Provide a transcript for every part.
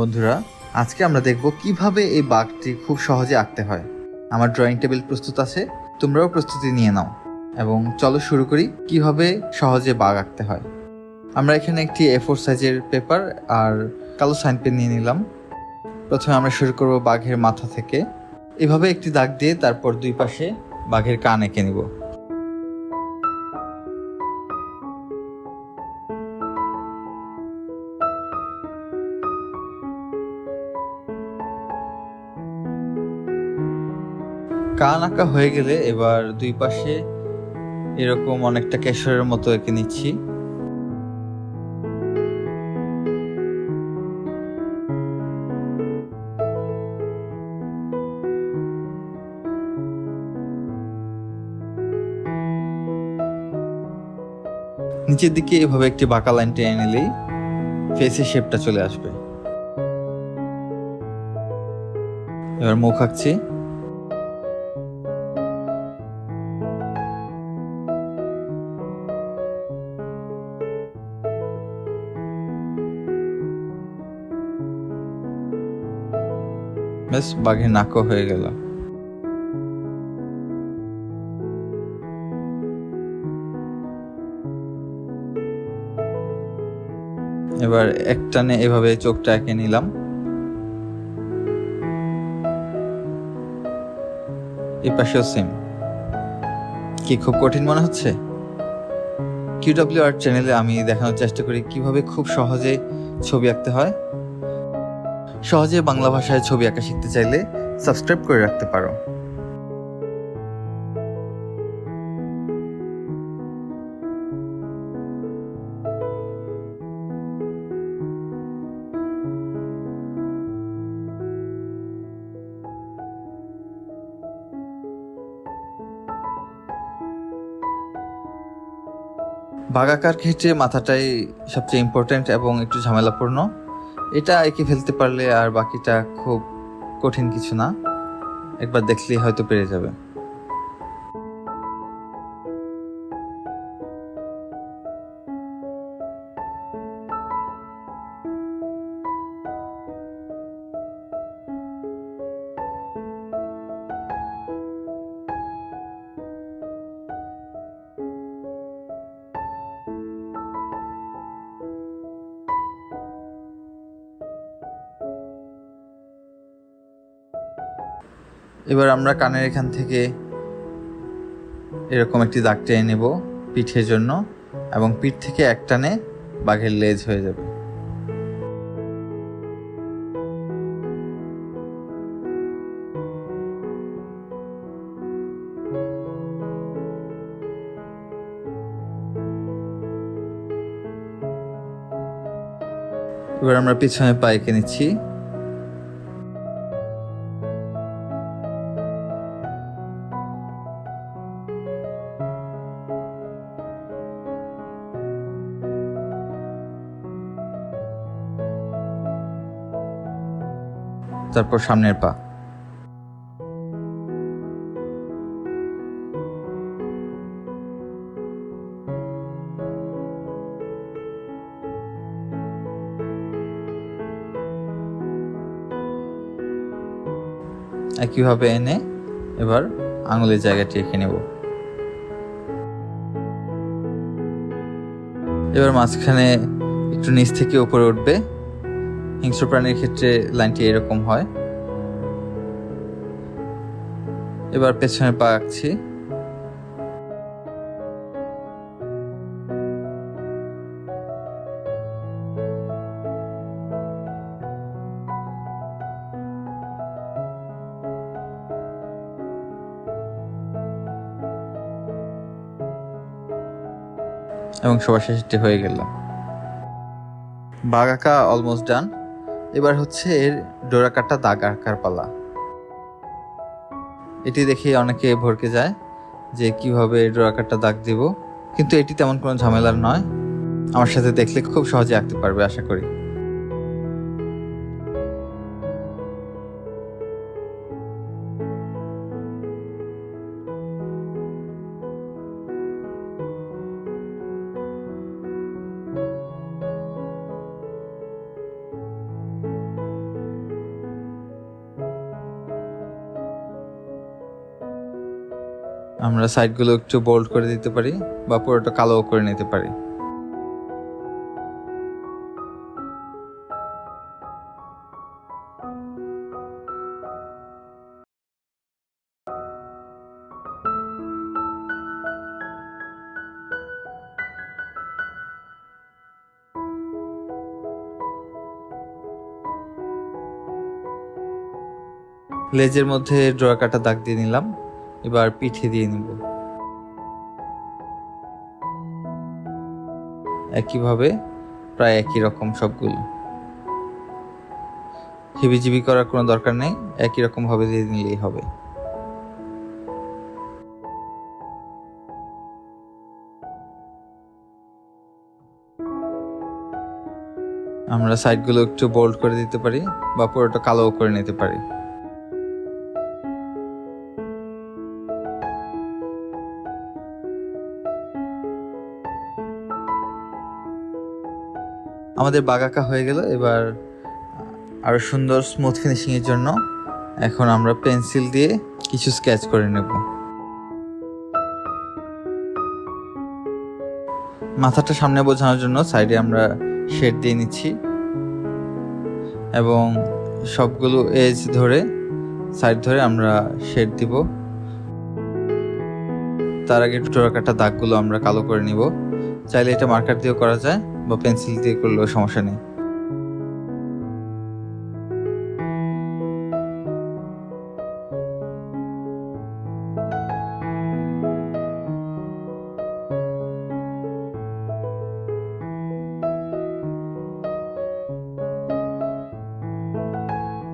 বন্ধুরা, আজকে আমরা দেখব কিভাবে এই বাঘটি খুব সহজে আঁকতে হয়। আমার ড্রয়িং টেবিল প্রস্তুত আছে, তোমরাও প্রস্তুতি নিয়ে নাও এবং চলো শুরু করি কিভাবে সহজে বাঘ আঁকতে হয়। আমরা এখানে একটি A4 সাইজের পেপার আর কালো সাইন পেন নিয়ে নিলাম। প্রথমে আমরা শুরু করব বাঘের মাথা থেকে। এভাবে একটি দাগ দিয়ে তারপর দুই পাশে বাঘের কান এঁকে নিব। কান আঁকা হয়ে গেলে এবার দুই পাশে এরকম অনেকটা কেশরের মতো এঁকে নিচ্ছি। নিচের দিকে এভাবে একটি বাঁকা লাইন টেনে নিলেই ফেসের শেপটা চলে আসবে। এবার মুখ আঁকছি। ব্যাস, বাঘের নাকও হয়ে গেল। এবার একটানে এভাবে চোখটা এঁকে নিলাম। এই পাশেও সেম। কি খুব কঠিন মনে হচ্ছে? QW আর্ট চ্যানেলে আমি দেখানোর চেষ্টা করি কিভাবে খুব সহজে ছবি আঁকতে হয়। সহজে বাংলা ভাষায় ছবি আঁকা শিখতে চাইলে সাবস্ক্রাইব করে রাখতে পারো। বাঘ আঁকার ক্ষেত্রে মাথাটাই সবচেয়ে ইম্পর্ট্যান্ট এবং একটু ঝামেলাপূর্ণ। এটা এঁকে ফেলতে পারলে আর বাকিটা খুব কঠিন কিছু না, একবার দেখলেই হয়তো পেরে যাবে। এবার আমরা কানের এখান থেকে এরকম একটি দাগ টেনে নেব পিঠের জন্য, এবং পিঠ থেকে একটানে বাঘের লেজ হয়ে যাবে। এবার আমরা পিছনে পা এঁকে নিচ্ছি। তারপর সামনের পা। একইভাবে এনে এবার আঙুলের জায়গাটি এঁকে নেব। এবার মাঝখানে একটু নিচ থেকে উপরে উঠবে। হিংস্র প্রাণীর ক্ষেত্রে লাইনটি এরকম হয়। এবার পেছনে পা আঁকছি। এবং সবার শেষটি হয়ে গেল। বাঘ আঁকা অলমোস্ট ডান। এবার হচ্ছে এর ডোরা কাটা দাগ আঁকার পালা। এটি দেখে অনেকে ভরকে যায় যে কিভাবে ডোরা কাটা দাগ দিব, কিন্তু এটি তেমন কোনো ঝামেলার নয়। আমার সাথে দেখলে খুব সহজে আঁকতে পারবে আশা করি। আমরা সাইডগুলো একটু বোল্ড করে দিতে পারি বা পুরোটা কালো করে নিতে পারি। লেজের মধ্যে ডোরা কাটা দাগ দিয়ে নিলাম, এবার পিঠে দিয়ে নিব। একইভাবে প্রায় একই রকম সবগুলো, হিবিজিবি করার কোনো দরকার নেই, একই রকম ভাবে দিয়ে নিলেই হবে। আমরা সাইডগুলো একটু বোল্ড করে দিতে পারি বা পুরোটা কালো করে নিতে পারি। আমাদের বাঘ আঁকা হয়ে গেল। এবার আরো সুন্দর স্মুথ ফিনিশিং এর জন্য এখন আমরা পেন্সিল দিয়ে কিছু স্কেচ করে নেব। মাথাটা সামনে বোঝানোর জন্য সাইডে আমরা শেড দিয়ে নিচ্ছি এবং সবগুলো এজ ধরে সাইড ধরে আমরা শেড দিব। তার আগে ডোরা কাটা দাগগুলো আমরা কালো করে নিব। চাইলে এটা মার্কার দিয়েও করা যায় বা পেন্সিল দিয়ে করলেও সমস্যা নেই।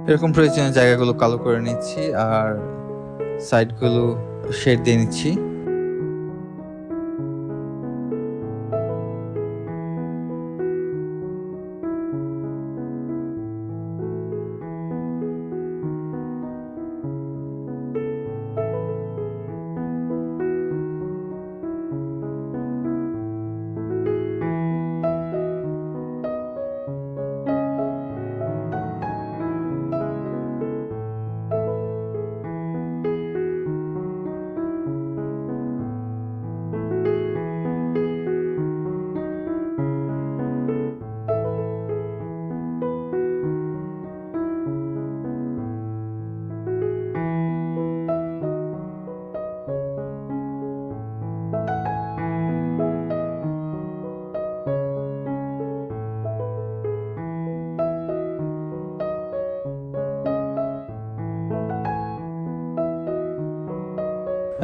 এরকম প্রয়োজনীয় জায়গাগুলো কালো করে নিচ্ছি আর সাইডগুলো শেড দিয়ে নিচ্ছি।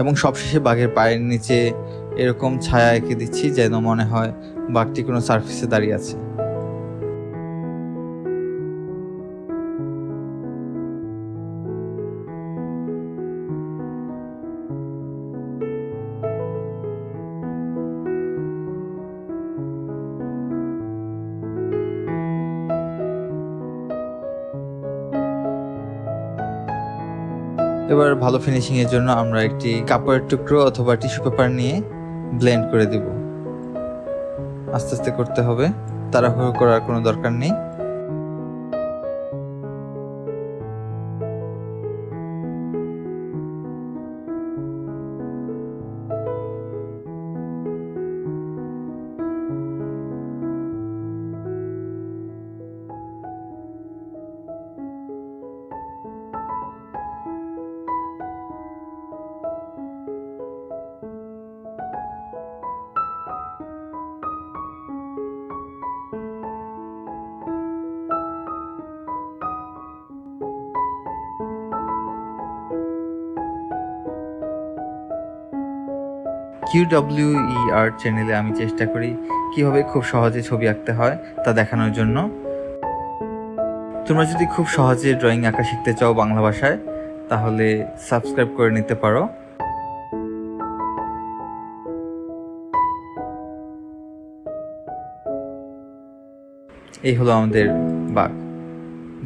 এবং সবশেষে বাঘের পায়ের নিচে এরকম ছায়া এঁকে দিচ্ছি যেন মনে হয় বাঘটি কোনো সারফেসে দাঁড়িয়ে আছে। এবার ভালো ফিনিশিং এর জন্য আমরা একটি কাপড়ের টুকরো অথবা টিস্যু পেপার নিয়ে ব্লেন্ড করে দিব। আস্তে আস্তে করতে হবে, তাড়াহুড়ো করার কোনো দরকার নেই। QWER চ্যানেলে আমি চেষ্টা করি কিভাবে খুব সহজে ছবি আঁকতে হয় তা দেখানোর জন্য। তোমরা যদি খুব সহজে ড্রয়িং আঁকা শিখতে চাও বাংলা ভাষায় তাহলে সাবস্ক্রাইব করে নিতে পারো। এই হলো আমাদের বাঘ।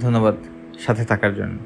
ধন্যবাদ সাথে থাকার জন্য।